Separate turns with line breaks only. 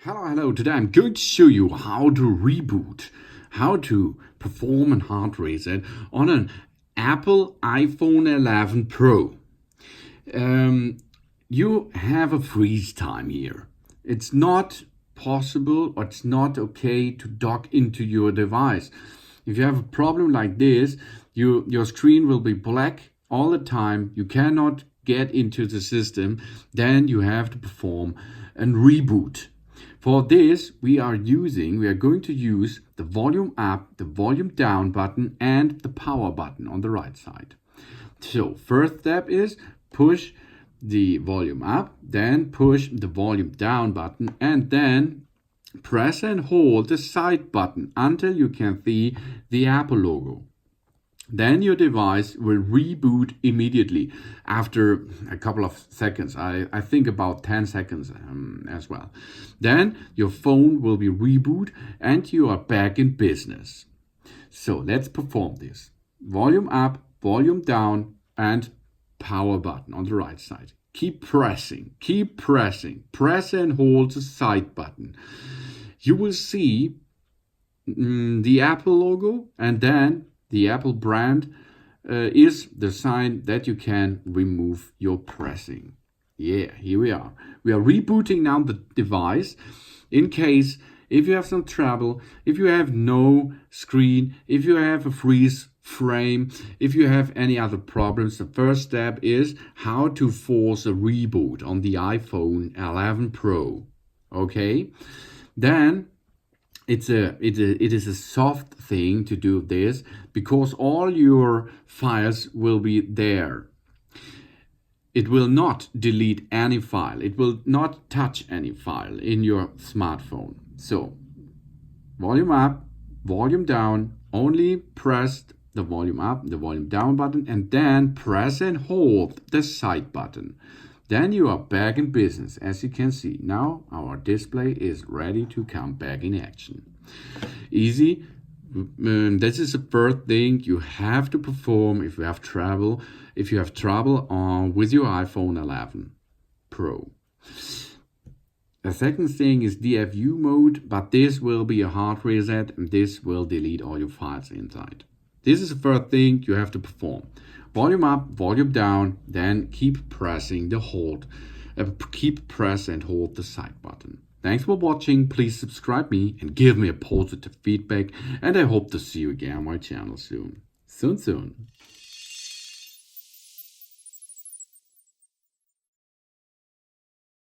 Hello. Today I'm going to show you how to reboot, how to perform a hard reset on an Apple iPhone 11 Pro. You have a freeze time here. It's not possible or it's not okay to dock into your device. If you have a problem like this, your screen will be black all the time. You cannot get into the system. Then you have to perform a reboot. For this, we are going to use the volume up, the volume down button, and the power button on the right side. So first step is push the volume up, then push the volume down button, and then press and hold the side button until you can see the Apple logo. Then your device will reboot immediately after a couple of seconds. I think about 10 seconds as well. Then your phone will be reboot and you are back in business. So let's perform this. Volume up, volume down, and power button on the right side. Keep pressing. Press and hold the side button. You will see the Apple logo, and then the Apple brand is the sign that you can remove your pressing. Yeah, here we are. We are rebooting now the device. In case if you have some trouble, if you have no screen, if you have a freeze frame, if you have any other problems, the first step is how to force a reboot on the iPhone 11 Pro. Okay? Then it is a soft thing to do this because all your files will be there. It will not delete any file. It will not touch any file in your smartphone. So volume up, volume down, only press the volume up, the volume down button, and then press and hold the side button. Then you are back in business. As you can see, now our display is ready to come back in action. Easy. This is the first thing you have to perform if you have trouble. With your iPhone 11 Pro. The second thing is DFU mode, but this will be a hard reset and this will delete all your files inside. This is the first thing you have to perform. Volume up, volume down, then keep press and hold the side button. Thanks for watching. Please subscribe me and give me a positive feedback, and I hope to see you again on my channel soon. Soon.